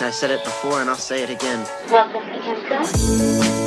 I said it before and I'll say it again. Welcome to Immersive.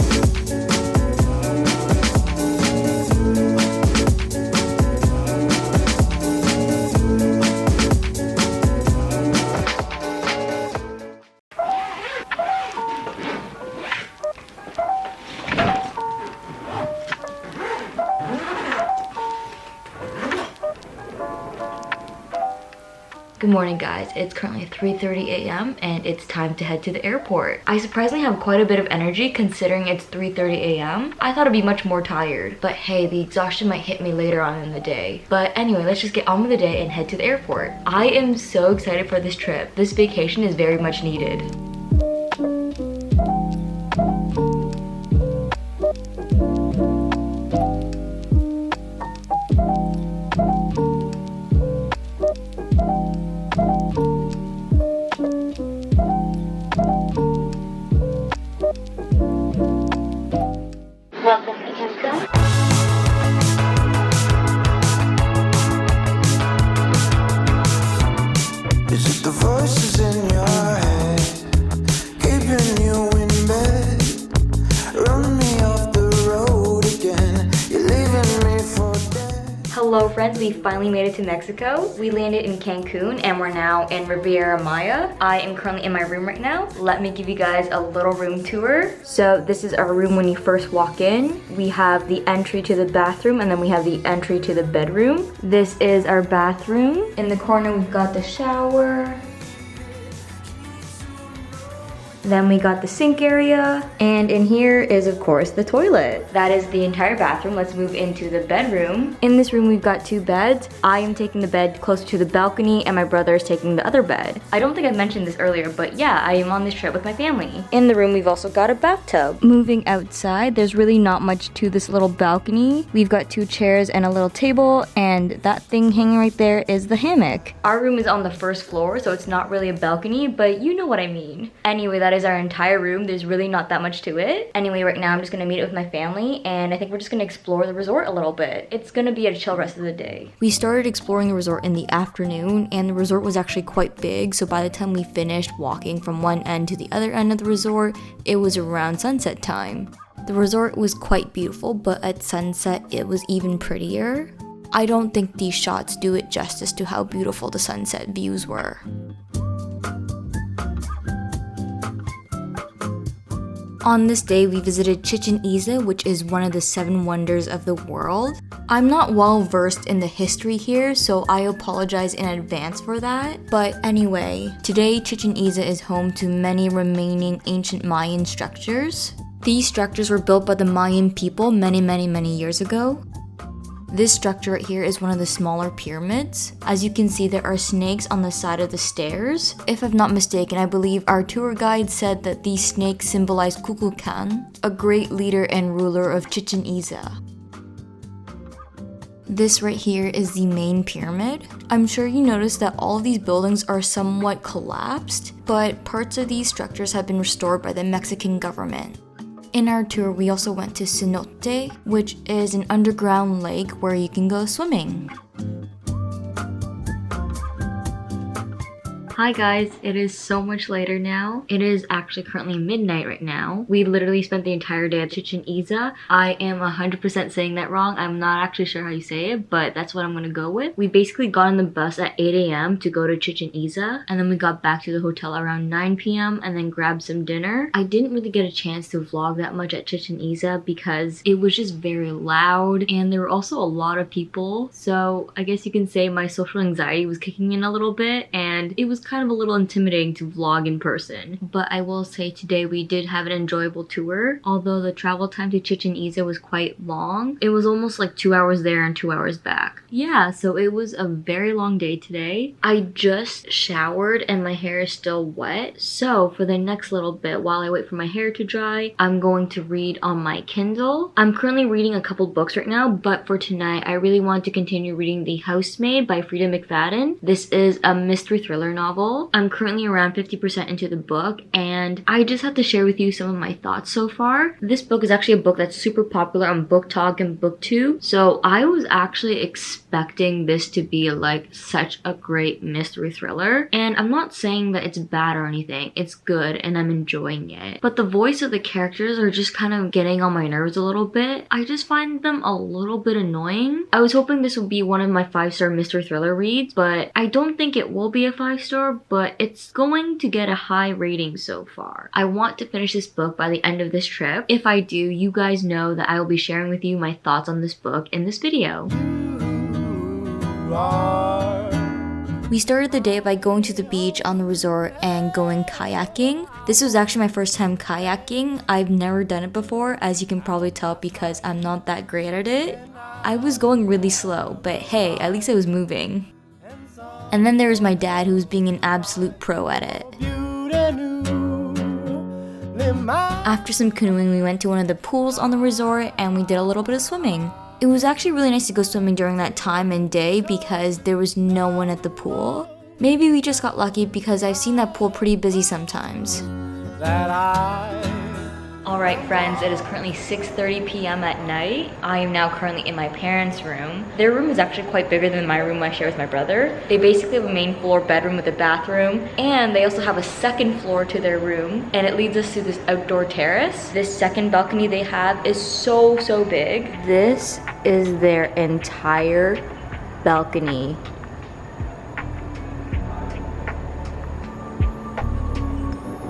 Good morning guys, it's currently 3:30 a.m. and it's time to head to the airport. I surprisingly have quite a bit of energy considering it's 3:30 a.m. I thought I'd be much more tired, but hey, the exhaustion might hit me later on in the day. But anyway, let's just get on with the day and head to the airport. I am so excited for this trip. This vacation is very much needed. Welcome to Immersive. Is it the voices in your head keeping you in bed? Run me off the road again. You're leaving me for dead. Hello friends, we finally made it to Mexico. We landed in Cancun and we're now in Riviera Maya. I am currently in my room right now. Let me give you guys a little room tour. So this is our room when you first walk in. We have the entry to the bathroom and then we have the entry to the bedroom. This is our bathroom. In the corner we've got the shower. Then we got the sink area, and in here is of course the toilet. That is the entire bathroom. Let's move into the bedroom. In this room we've got two beds. I am taking the bed closer to the balcony and my brother is taking the other bed. I don't think I mentioned this earlier, but yeah, I am on this trip with my family. In the room we've also got a bathtub. Moving outside, there's really not much to this little balcony. We've got two chairs and a little table, and that thing hanging right there is the hammock. Our room is on the first floor, so it's not really a balcony, but you know what I mean. Anyway, that is our entire room. There's really not that much to it. Anyway, right now I'm just gonna meet up with my family and I think we're just gonna explore the resort a little bit. It's gonna be a chill rest of the day. We started exploring the resort in the afternoon and the resort was actually quite big, so by the time we finished walking from one end to the other end of the resort, it was around sunset time. The resort was quite beautiful, but at sunset it was even prettier. I don't think these shots do it justice to how beautiful the sunset views were. On this day, we visited Chichen Itza, which is one of the 7 wonders of the world. I'm not well versed in the history here, so I apologize in advance for that. But anyway, today Chichen Itza is home to many remaining ancient Mayan structures. These structures were built by the Mayan people many years ago. This structure right here is one of the smaller pyramids. As you can see, there are snakes on the side of the stairs. If I'm not mistaken, I believe our tour guide said that these snakes symbolize Kukulkan, a great leader and ruler of Chichen Itza. This right here is the main pyramid. I'm sure you noticed that all of these buildings are somewhat collapsed, but parts of these structures have been restored by the Mexican government. In our tour, we also went to Cenote, which is an underground lake where you can go swimming. Hi guys, it is so much later now. It is actually currently midnight right now. We literally spent the entire day at Chichen Itza. I am 100% saying that wrong. I'm not actually sure how you say it, but that's what I'm gonna go with. We basically got on the bus at 8 a.m. to go to Chichen Itza, and then we got back to the hotel around 9 p.m. and then grabbed some dinner. I didn't really get a chance to vlog that much at Chichen Itza because it was just very loud and there were also a lot of people. So I guess you can say my social anxiety was kicking in a little bit and it was kind of a little intimidating to vlog in person. But I will say today we did have an enjoyable tour. Although the travel time to Chichen Itza was quite long. It was almost like 2 hours there and 2 hours back. Yeah, so it was a very long day today. I just showered and my hair is still wet. So for the next little bit, while I wait for my hair to dry, I'm going to read on my Kindle. I'm currently reading a couple books right now, but for tonight, I really want to continue reading The Housemaid by Frida McFadden. This is a mystery thriller novel novel. I'm currently around 50% into the book, and I just have to share with you some of my thoughts so far. This book is actually a book that's super popular on Book Talk and BookTube, so I was actually expecting this to be like such a great mystery thriller. And I'm not saying that it's bad or anything, it's good and I'm enjoying it. But the voice of the characters are just kind of getting on my nerves a little bit. I just find them a little bit annoying. I was hoping this would be one of my 5-star mystery thriller reads, but I don't think it will be a 5-star, but it's going to get a high rating so far. I want to finish this book by the end of this trip. If I do, you guys know that I will be sharing with you my thoughts on this book in this video. We started the day by going to the beach on the resort and going kayaking. This was actually my first time kayaking. I've never done it before, as you can probably tell because I'm not that great at it. I was going really slow, but hey, at least I was moving. And then there was my dad, who was being an absolute pro at it. After some canoeing, we went to one of the pools on the resort and we did a little bit of swimming. It was actually really nice to go swimming during that time and day because there was no one at the pool. Maybe we just got lucky because I've seen that pool pretty busy sometimes. Alright friends, it is currently 6:30 p.m. at night. I am now currently in my parents' room. Their room is actually quite bigger than my room I share with my brother. They basically have a main floor bedroom with a bathroom, and they also have a second floor to their room, and it leads us to this outdoor terrace. This second balcony they have is so big. This is their entire balcony.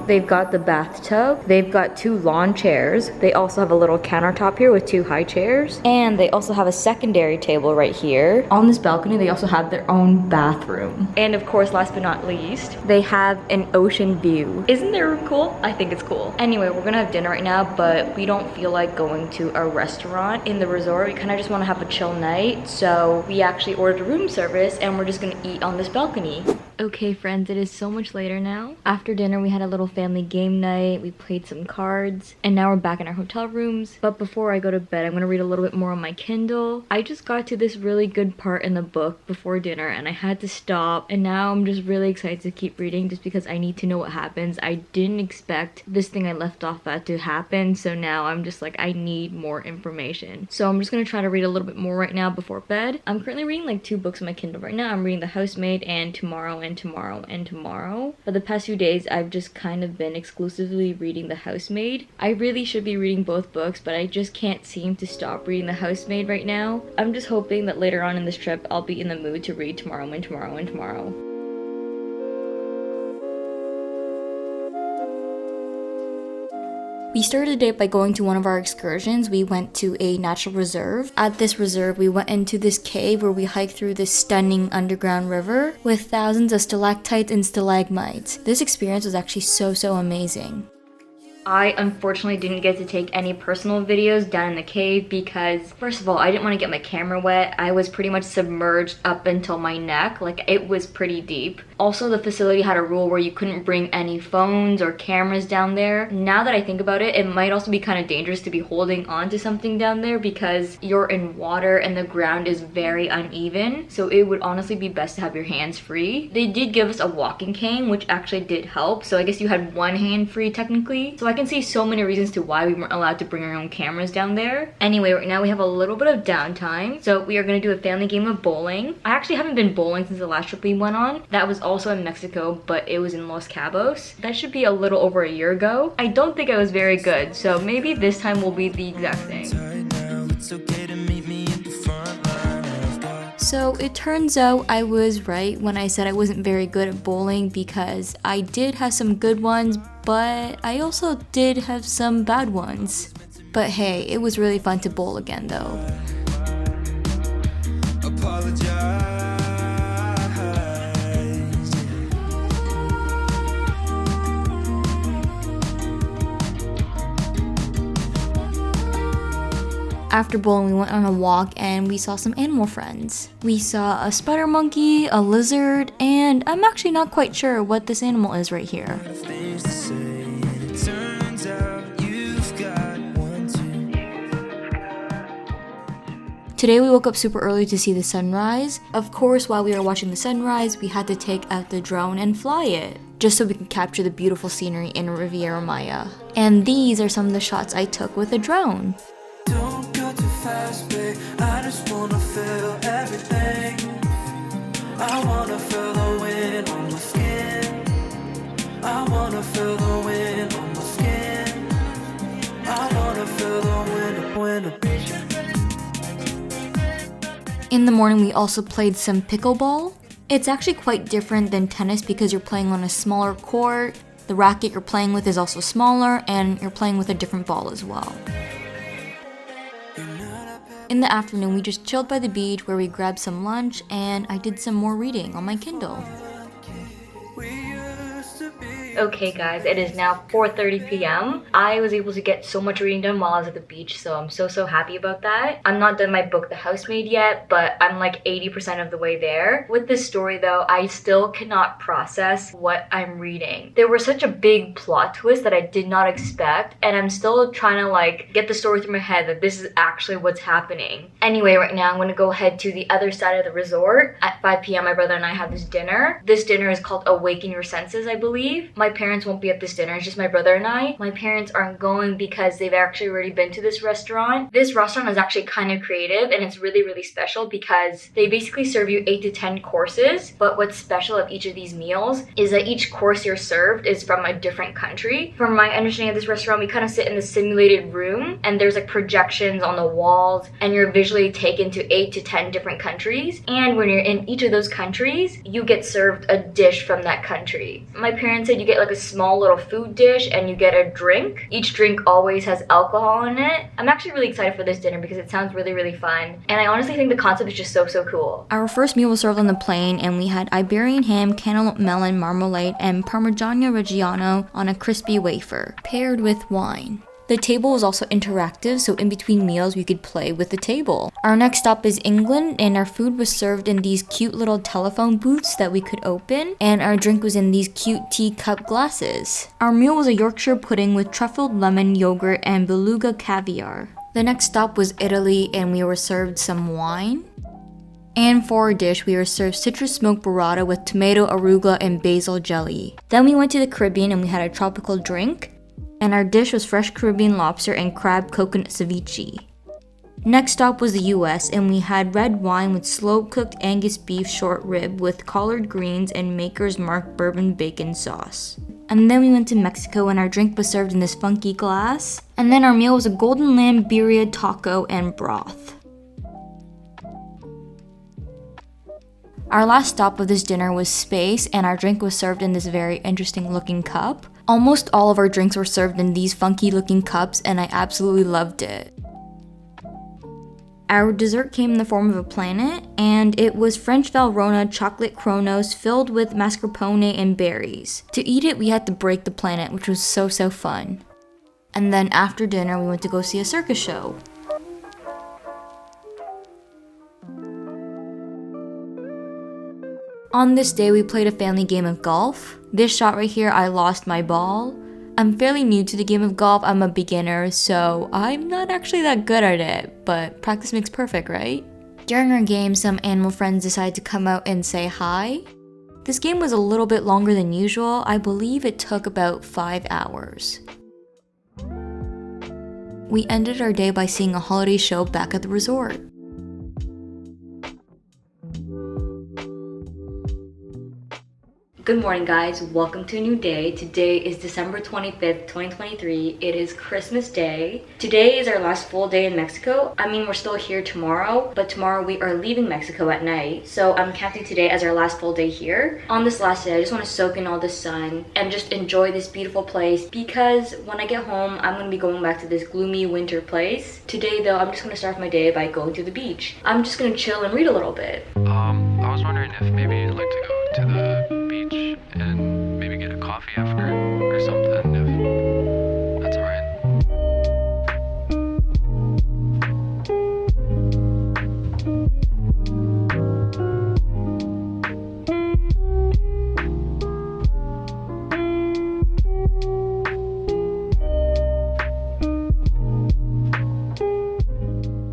They've got the bathtub, they've got 2 lawn chairs, they also have a little countertop here with 2 high chairs, and they also have a secondary table right here. On this balcony, they also have their own bathroom. And of course, last but not least, they have an ocean view. Isn't their room cool? I think it's cool. Anyway, we're gonna have dinner right now, but we don't feel like going to a restaurant in the resort. We kind of just want to have a chill night, so we actually ordered a room service and we're just gonna eat on this balcony. Okay friends, it is so much later now. After dinner, we had a little family game night, we played some cards, and now we're back in our hotel rooms. But before I go to bed, I'm gonna read a little bit more on my Kindle. I just got to this really good part in the book before dinner and I had to stop, and now I'm just really excited to keep reading just because I need to know what happens. I didn't expect this thing I left off at to happen, so now I'm just like, I need more information. So I'm just gonna try to read a little bit more right now before bed. I'm currently reading like 2 books on my Kindle right now. I'm reading The Housemaid and Tomorrow and Tomorrow and Tomorrow. For the past few days, I've just kind of been exclusively reading The Housemaid. I really should be reading both books, but I just can't seem to stop reading The Housemaid right now. I'm just hoping that later on in this trip, I'll be in the mood to read Tomorrow and Tomorrow and Tomorrow. We started the day by going to one of our excursions. We went to a natural reserve. At this reserve, we went into this cave where we hiked through this stunning underground river with thousands of stalactites and stalagmites. This experience was actually so amazing. I unfortunately didn't get to take any personal videos down in the cave because, first of all, I didn't want to get my camera wet. I was pretty much submerged up until my neck, like it was pretty deep. Also, the facility had a rule where you couldn't bring any phones or cameras down there. Now that I think about it, it might also be kind of dangerous to be holding on to something down there because you're in water and the ground is very uneven. So it would honestly be best to have your hands free. They did give us a walking cane, which actually did help. So I guess you had one hand free technically. So I can see so many reasons to why we weren't allowed to bring our own cameras down there. Anyway, right now we have a little bit of downtime. So we are gonna do a family game of bowling. I actually haven't been bowling since the last trip we went on. That was also in Mexico, but it was in Los Cabos. That should be a little over a year ago. I don't think I was very good, so maybe this time will be the exact thing. So it turns out I was right when I said I wasn't very good at bowling because I did have some good ones, but I also did have some bad ones. But hey, it was really fun to bowl again though. After bowling, we went on a walk and we saw some animal friends. We saw a spider monkey, a lizard, and I'm actually not quite sure what this animal is right here. Today we woke up super early to see the sunrise. Of course, while we were watching the sunrise, we had to take out the drone and fly it, just so we could capture the beautiful scenery in Riviera Maya. And these are some of the shots I took with a drone. Don't go too fast, babe. I just wanna feel everything. I wanna feel the wind on my skin. I wanna feel the wind on my skin. I wanna feel the wind. In the morning, we also played some pickleball. It's actually quite different than tennis because you're playing on a smaller court, the racket you're playing with is also smaller, and you're playing with a different ball as well. In the afternoon, we just chilled by the beach where we grabbed some lunch and I did some more reading on my Kindle. Okay guys, it is now 4:30 p.m. I was able to get so much reading done while I was at the beach, so I'm so happy about that. I'm not done my book, The Housemaid, yet, but I'm like 80% of the way there. With this story though, I still cannot process what I'm reading. There was such a big plot twist that I did not expect, and I'm still trying to like get the story through my head that this is actually what's happening. Anyway, right now I'm gonna go head to the other side of the resort. At 5 p.m. my brother and I have this dinner. This dinner is called Awaken Your Senses, I believe. My parents won't be at this dinner, it's just my brother and I. My parents aren't going because they've actually already been to this restaurant. This restaurant is actually kind of creative and it's really special because they basically serve you 8 to 10 courses, but what's special of each of these meals is that each course you're served is from a different country. From my understanding of this restaurant, we kind of sit in the simulated room and there's like projections on the walls and you're visually taken to 8 to 10 different countries, and when you're in each of those countries, you get served a dish from that country. My parents said you get like a small little food dish and you get a drink. Each drink always has alcohol in it. I'm actually really excited for this dinner because it sounds really fun, and I honestly think the concept is just so cool. Our first meal was served on the plane and we had Iberian ham, cantaloupe melon marmalade, and Parmigiano Reggiano on a crispy wafer, paired with wine. The table was also interactive, so in between meals we could play with the table. Our next stop is England, and our food was served in these cute little telephone booths that we could open, and our drink was in these cute teacup glasses. Our meal was a Yorkshire pudding with truffled lemon yogurt and beluga caviar. The next stop was Italy, and we were served some wine. And for our dish, we were served citrus smoked burrata with tomato, arugula, and basil jelly. Then we went to the Caribbean and we had a tropical drink. And our dish was fresh Caribbean lobster and crab coconut ceviche. Next stop was the US, and we had red wine with slow-cooked Angus beef short rib with collard greens and Maker's Mark bourbon bacon sauce. And then we went to Mexico and our drink was served in this funky glass. And then our meal was a golden lamb birria taco and broth. Our last stop of this dinner was space, and our drink was served in this very interesting looking cup. Almost all of our drinks were served in these funky looking cups and I absolutely loved it. Our dessert came in the form of a planet, and it was French Valrhona chocolate chronos filled with mascarpone and berries. To eat it, we had to break the planet, which was so fun. And then after dinner, we went to go see a circus show. On this day, we played a family game of golf. This shot right here, I lost my ball. I'm fairly new to the game of golf, I'm a beginner, so I'm not actually that good at it, but practice makes perfect, right? During our game, some animal friends decided to come out and say hi. This game was a little bit longer than usual. I believe it took about 5 hours. We ended our day by seeing a holiday show back at the resort. Good morning guys, welcome to a new day. Today is December 25th, 2023. It is Christmas Day. Today is our last full day in Mexico. I mean, we're still here tomorrow, but tomorrow we are leaving Mexico at night. So I'm counting today as our last full day here. On this last day, I just want to soak in all the sun and just enjoy this beautiful place, because when I get home, I'm going to be going back to this gloomy winter place. Today though, I'm just going to start my day by going to the beach. I'm just going to chill and read a little bit. I was wondering if maybe you'd like to go to the beach and maybe get a coffee after or something, if that's alright.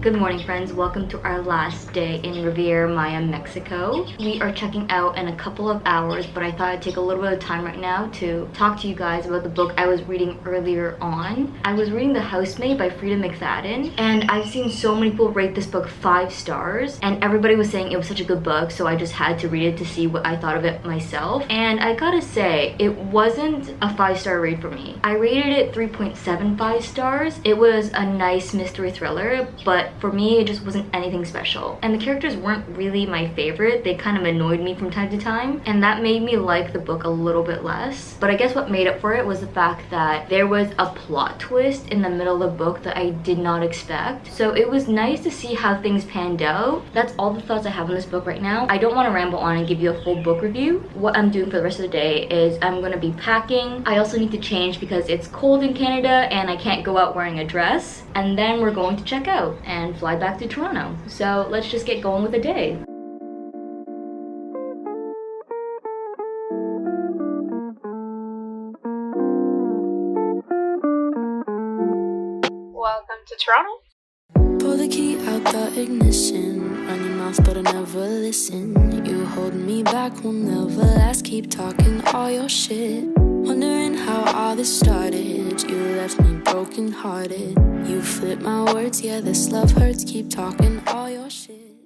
Good morning, friends. Welcome to our last day in Riviera Maya, Mexico. We are checking out in a couple of hours, but I thought I'd take a little bit of time right now to talk to you guys about the book I was reading earlier on. I was reading The Housemaid by Frida McFadden, and I've seen so many people rate this book 5 stars, and everybody was saying it was such a good book, so I just had to read it to see what I thought of it myself. And I gotta say, it wasn't a 5-star read for me. I rated it 3.75 stars. It was a nice mystery thriller, but for me, it just wasn't anything special. And the characters weren't really my favorite. They kind of annoyed me from time to time, and that made me like the book a little bit less. But I guess what made up for it was the fact that there was a plot twist in the middle of the book that I did not expect. So it was nice to see how things panned out. That's all the thoughts I have on this book right now. I don't want to ramble on and give you a full book review. What I'm doing for the rest of the day is I'm going to be packing. I also need to change because it's cold in Canada and I can't go out wearing a dress. And then we're going to check out and fly back to Toronto. So let's just get going with the day. Welcome to Toronto. Pull the key out the ignition. Run your mouth but I never listen. You hold me back, will never last. Keep talking all your shit. Wondering how all this started. You left me broken hearted. You flip my words, yeah, this love hurts. Keep talking all your shit.